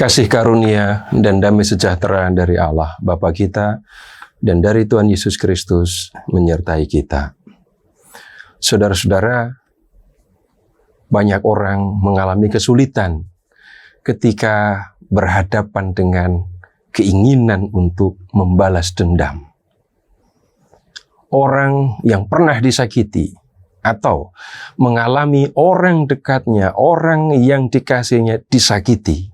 Kasih karunia dan damai sejahtera dari Allah Bapa kita dan dari Tuhan Yesus Kristus menyertai kita. Saudara-saudara, banyak orang mengalami kesulitan ketika berhadapan dengan keinginan untuk membalas dendam. Orang yang pernah disakiti atau mengalami orang dekatnya, orang yang dikasihinya disakiti,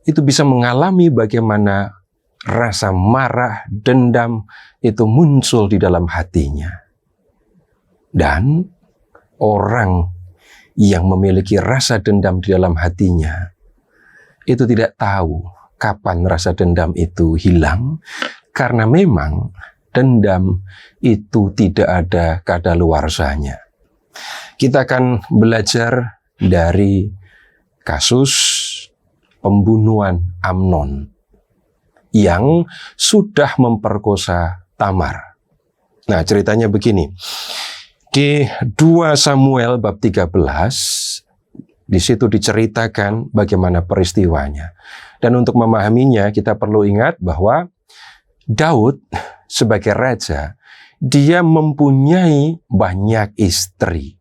itu bisa mengalami bagaimana rasa marah, dendam itu muncul di dalam hatinya. Dan orang yang memiliki rasa dendam di dalam hatinya itu tidak tahu kapan rasa dendam itu hilang, karena memang dendam itu tidak ada kadaluarsanya. Kita akan belajar dari kasus pembunuhan Amnon yang sudah memperkosa Tamar. Nah, ceritanya begini. Di 2 Samuel bab 13, di situ diceritakan bagaimana peristiwanya. Dan untuk memahaminya, kita perlu ingat bahwa Daud sebagai raja, dia mempunyai banyak istri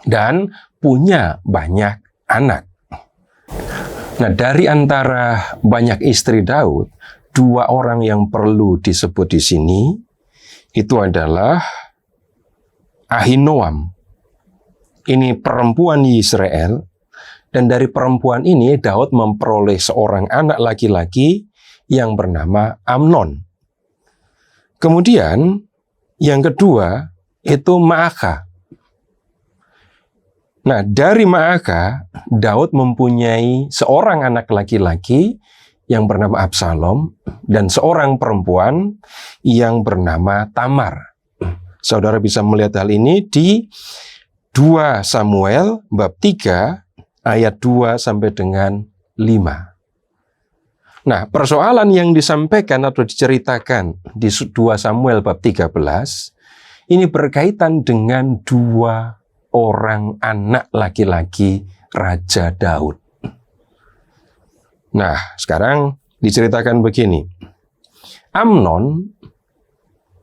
dan punya banyak anak. Nah, dari antara banyak istri Daud, 2 orang yang perlu disebut di sini itu adalah Ahinoam. Ini perempuan Israel, dan dari perempuan ini Daud memperoleh seorang anak laki-laki yang bernama Amnon. Kemudian yang kedua itu Maaka. Nah, dari Maaka, Daud mempunyai seorang anak laki-laki yang bernama Absalom dan seorang perempuan yang bernama Tamar. Saudara bisa melihat hal ini di 2 Samuel bab 3 ayat 2 sampai dengan 5. Nah, persoalan yang disampaikan atau diceritakan di 2 Samuel bab 13 ini berkaitan dengan 2 orang anak laki-laki Raja Daud. Nah, sekarang diceritakan begini. Amnon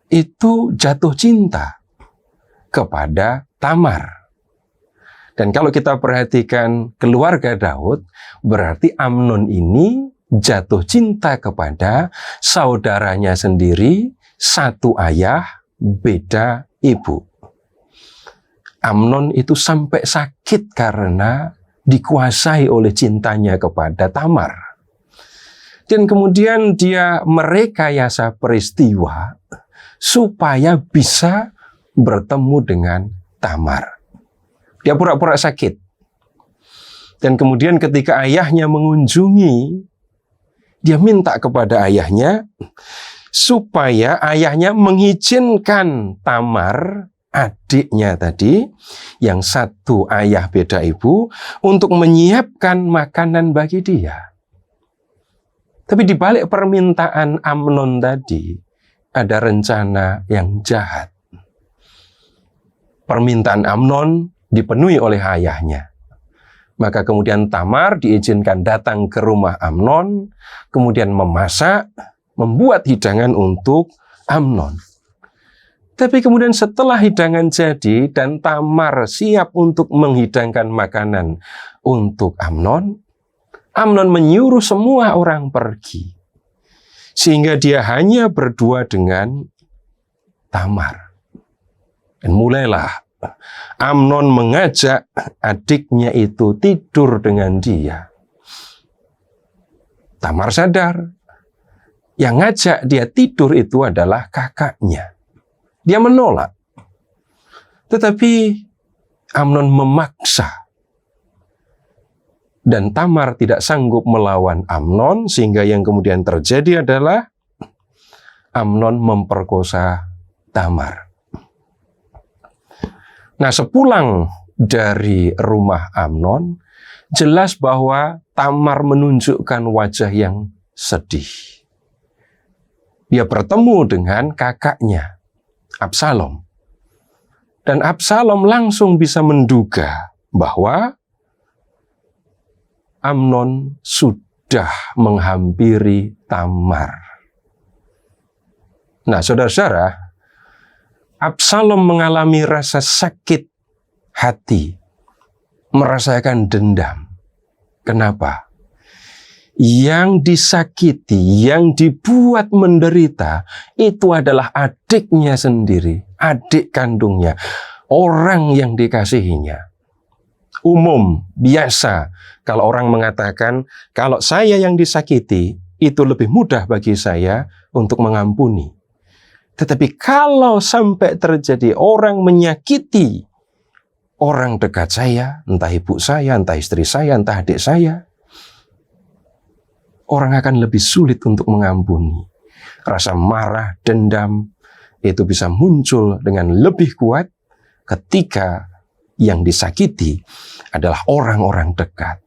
itu jatuh cinta kepada Tamar. Dan kalau kita perhatikan keluarga Daud, berarti Amnon ini jatuh cinta kepada saudaranya sendiri, satu ayah, beda ibu. Amnon itu sampai sakit karena dikuasai oleh cintanya kepada Tamar. Dan kemudian dia merekayasa peristiwa supaya bisa bertemu dengan Tamar. Dia pura-pura sakit. Dan kemudian ketika ayahnya mengunjungi, dia minta kepada ayahnya supaya ayahnya mengizinkan Tamar, adiknya tadi, yang satu ayah beda ibu, untuk menyiapkan makanan bagi dia. Tapi di balik permintaan Amnon tadi, ada rencana yang jahat. Permintaan Amnon dipenuhi oleh ayahnya. Maka kemudian Tamar diizinkan datang ke rumah Amnon, kemudian memasak, membuat hidangan untuk Amnon. Tapi kemudian setelah hidangan jadi dan Tamar siap untuk menghidangkan makanan untuk Amnon, Amnon menyuruh semua orang pergi. Sehingga dia hanya berdua dengan Tamar. Dan mulailah Amnon mengajak adiknya itu tidur dengan dia. Tamar sadar, yang ngajak dia tidur itu adalah kakaknya. Dia menolak. Tetapi Amnon memaksa. Dan Tamar tidak sanggup melawan Amnon, sehingga yang kemudian terjadi adalah Amnon memperkosa Tamar. Nah, sepulang dari rumah Amnon, jelas bahwa Tamar menunjukkan wajah yang sedih. Dia bertemu dengan kakaknya, Absalom. Dan Absalom langsung bisa menduga bahwa Amnon sudah menghampiri Tamar. Nah, saudara-saudara, Absalom mengalami rasa sakit hati, merasakan dendam. Kenapa? Yang disakiti, yang dibuat menderita, itu adalah adiknya sendiri, adik kandungnya, orang yang dikasihinya. Umum, biasa, kalau orang mengatakan, kalau saya yang disakiti, itu lebih mudah bagi saya untuk mengampuni. Tetapi kalau sampai terjadi orang menyakiti orang dekat saya, entah ibu saya, entah istri saya, entah adik saya, orang akan lebih sulit untuk mengampuni. Rasa marah, dendam, itu bisa muncul dengan lebih kuat ketika yang disakiti adalah orang-orang dekat.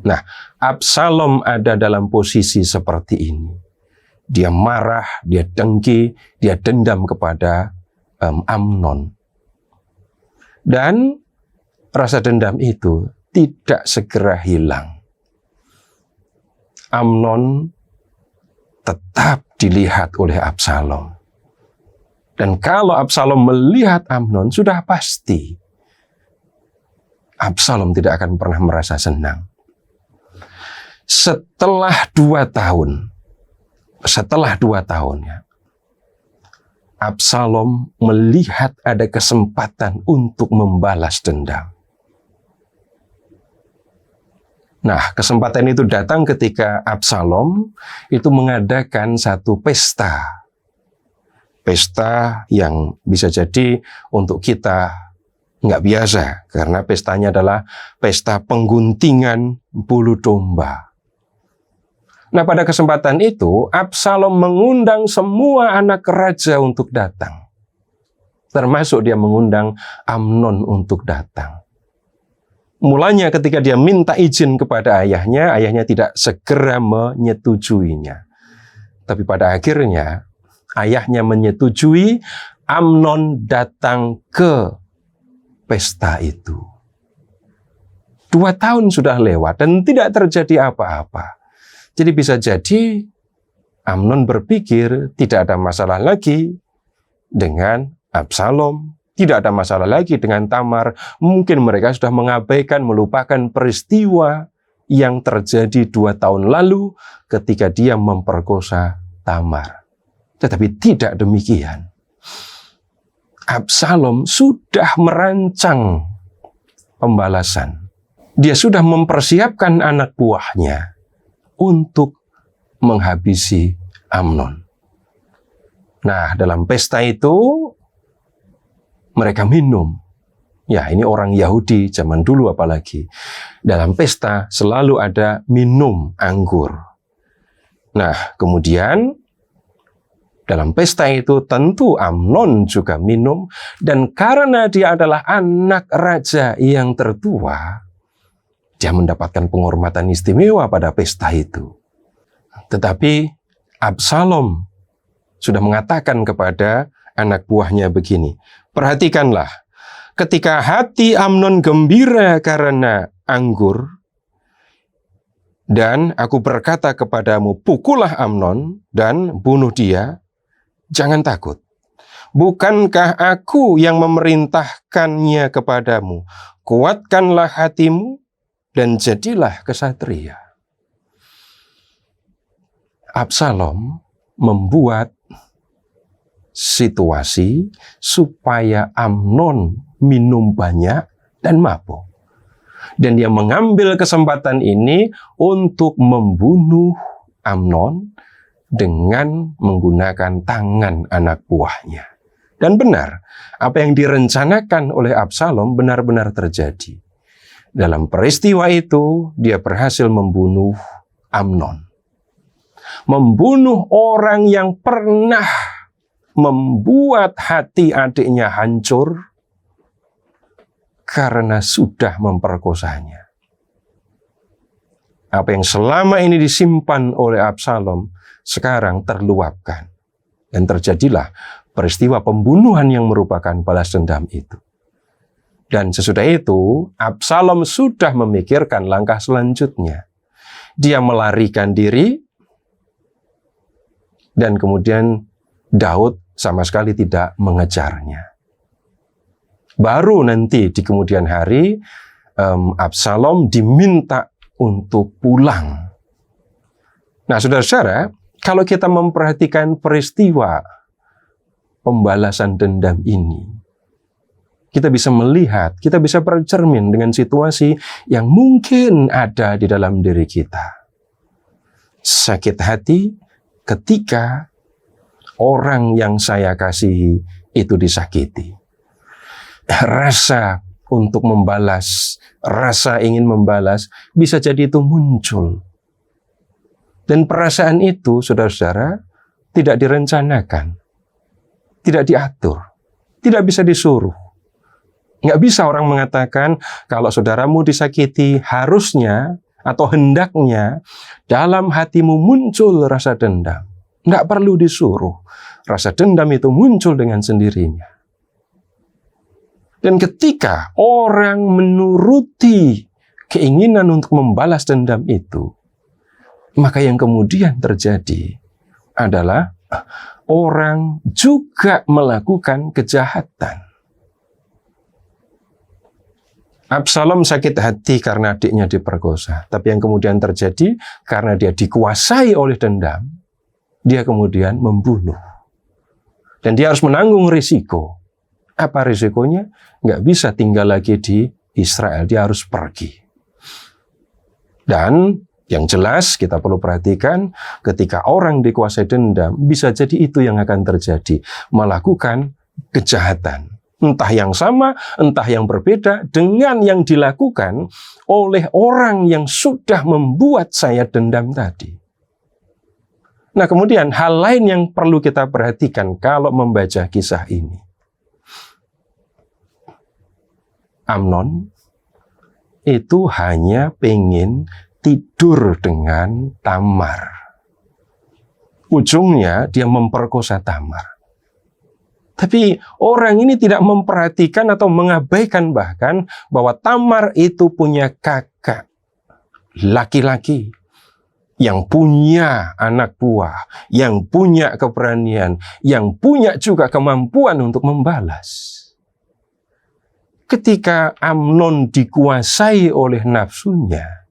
Nah, Absalom ada dalam posisi seperti ini. Dia marah, dia dengki, dia dendam kepada Amnon. Dan rasa dendam itu tidak segera hilang. Amnon tetap dilihat oleh Absalom. Dan kalau Absalom melihat Amnon, sudah pasti Absalom tidak akan pernah merasa senang. Setelah 2 tahun ya, Absalom melihat ada kesempatan untuk membalas dendam. Nah, kesempatan itu datang ketika Absalom itu mengadakan satu pesta. Pesta yang bisa jadi untuk kita nggak biasa, karena pestanya adalah pesta pengguntingan bulu domba. Nah, pada kesempatan itu, Absalom mengundang semua anak raja untuk datang. Termasuk dia mengundang Amnon untuk datang. Mulanya ketika dia minta izin kepada ayahnya, ayahnya tidak segera menyetujuinya. Tapi pada akhirnya, ayahnya menyetujui Amnon datang ke pesta itu. 2 tahun sudah lewat dan tidak terjadi apa-apa. Jadi bisa jadi Amnon berpikir tidak ada masalah lagi dengan Absalom. Tidak ada masalah lagi dengan Tamar. Mungkin mereka sudah mengabaikan, melupakan peristiwa yang terjadi 2 tahun lalu ketika dia memperkosa Tamar. Tetapi tidak demikian. Absalom sudah merancang pembalasan. Dia sudah mempersiapkan anak buahnya untuk menghabisi Amnon. Nah, dalam pesta itu mereka minum. Ya, ini orang Yahudi zaman dulu apalagi. Dalam pesta selalu ada minum anggur. Nah, kemudian dalam pesta itu tentu Amnon juga minum. Dan karena dia adalah anak raja yang tertua, dia mendapatkan penghormatan istimewa pada pesta itu. Tetapi Absalom sudah mengatakan kepada anak buahnya begini, perhatikanlah, ketika hati Amnon gembira karena anggur, dan aku berkata kepadamu, pukullah Amnon dan bunuh dia, jangan takut. Bukankah aku yang memerintahkannya kepadamu? Kuatkanlah hatimu dan jadilah kesatria. Absalom membuat situasi supaya Amnon minum banyak dan mabuk. Dan dia mengambil kesempatan ini untuk membunuh Amnon dengan menggunakan tangan anak buahnya. Dan benar, apa yang direncanakan oleh Absalom benar-benar terjadi. Dalam peristiwa itu, dia berhasil membunuh Amnon. Membunuh orang yang pernah membuat hati adiknya hancur karena sudah memperkosanya. Apa yang selama ini disimpan oleh Absalom sekarang terluapkan. Dan terjadilah peristiwa pembunuhan yang merupakan balas dendam itu. Dan sesudah itu, Absalom sudah memikirkan langkah selanjutnya. Dia melarikan diri, dan kemudian Daud sama sekali tidak mengejarnya. Baru nanti di kemudian hari, Absalom diminta untuk pulang. Nah, saudara-saudara, kalau kita memperhatikan peristiwa pembalasan dendam ini, kita bisa melihat, kita bisa bercermin dengan situasi yang mungkin ada di dalam diri kita. Sakit hati ketika orang yang saya kasihi itu disakiti. Rasa untuk membalas, rasa ingin membalas, bisa jadi itu muncul. Dan perasaan itu, saudara-saudara, tidak direncanakan, tidak diatur, tidak bisa disuruh. Nggak bisa orang mengatakan, kalau saudaramu disakiti, harusnya atau hendaknya dalam hatimu muncul rasa dendam. Nggak perlu disuruh. Rasa dendam itu muncul dengan sendirinya. Dan ketika orang menuruti keinginan untuk membalas dendam itu, maka yang kemudian terjadi adalah orang juga melakukan kejahatan. Absalom sakit hati karena adiknya diperkosa. Tapi yang kemudian terjadi, karena dia dikuasai oleh dendam, dia kemudian membunuh. Dan dia harus menanggung risiko. Apa risikonya? Nggak bisa tinggal lagi di Israel, dia harus pergi. Dan yang jelas kita perlu perhatikan, ketika orang dikuasai dendam, bisa jadi itu yang akan terjadi. Melakukan kejahatan. Entah yang sama, entah yang berbeda dengan yang dilakukan oleh orang yang sudah membuat saya dendam tadi. Nah, kemudian hal lain yang perlu kita perhatikan kalau membaca kisah ini. Amnon itu hanya pengen tidur dengan Tamar. Ujungnya dia memperkosa Tamar. Tapi orang ini tidak memperhatikan atau mengabaikan bahkan bahwa Tamar itu punya kakak laki-laki yang punya anak buah, yang punya keberanian, yang punya juga kemampuan untuk membalas. Ketika Amnon dikuasai oleh nafsunya,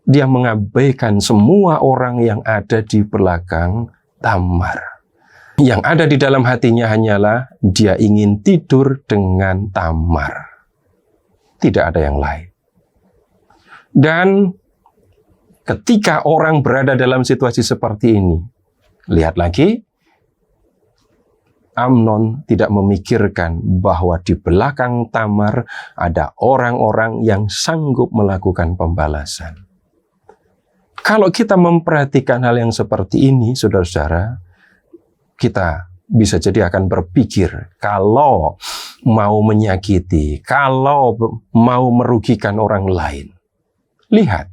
dia mengabaikan semua orang yang ada di belakang Tamar. Yang ada di dalam hatinya hanyalah dia ingin tidur dengan Tamar. Tidak ada yang lain. Dan ketika orang berada dalam situasi seperti ini, lihat lagi, Amnon tidak memikirkan bahwa di belakang Tamar ada orang-orang yang sanggup melakukan pembalasan. Kalau kita memperhatikan hal yang seperti ini, saudara-saudara, kita bisa jadi akan berpikir, kalau mau menyakiti, kalau mau merugikan orang lain. Lihat,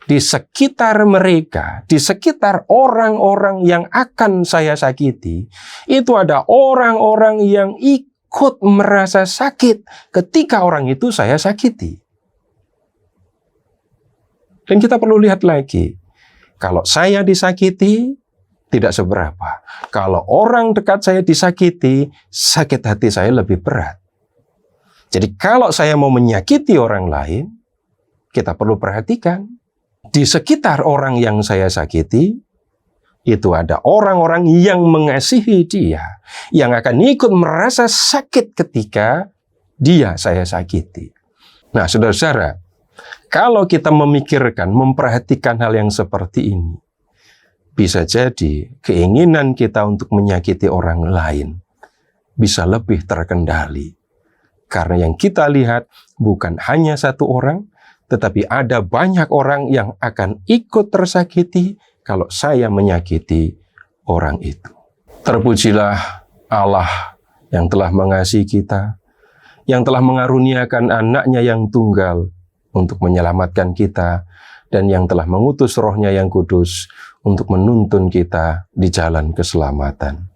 di sekitar mereka, di sekitar orang-orang yang akan saya sakiti, itu ada orang-orang yang ikut merasa sakit ketika orang itu saya sakiti. Dan kita perlu lihat lagi, kalau saya disakiti, tidak seberapa. Kalau orang dekat saya disakiti, sakit hati saya lebih berat. Jadi kalau saya mau menyakiti orang lain, kita perlu perhatikan, di sekitar orang yang saya sakiti, itu ada orang-orang yang mengasihi dia, yang akan ikut merasa sakit ketika dia saya sakiti. Nah, saudara-saudara, kalau kita memikirkan, memperhatikan hal yang seperti ini, bisa jadi keinginan kita untuk menyakiti orang lain bisa lebih terkendali. Karena yang kita lihat bukan hanya satu orang, tetapi ada banyak orang yang akan ikut tersakiti kalau saya menyakiti orang itu. Terpujilah Allah yang telah mengasihi kita, yang telah mengaruniakan anaknya yang tunggal untuk menyelamatkan kita, dan yang telah mengutus Roh-Nya yang kudus untuk menuntun kita di jalan keselamatan.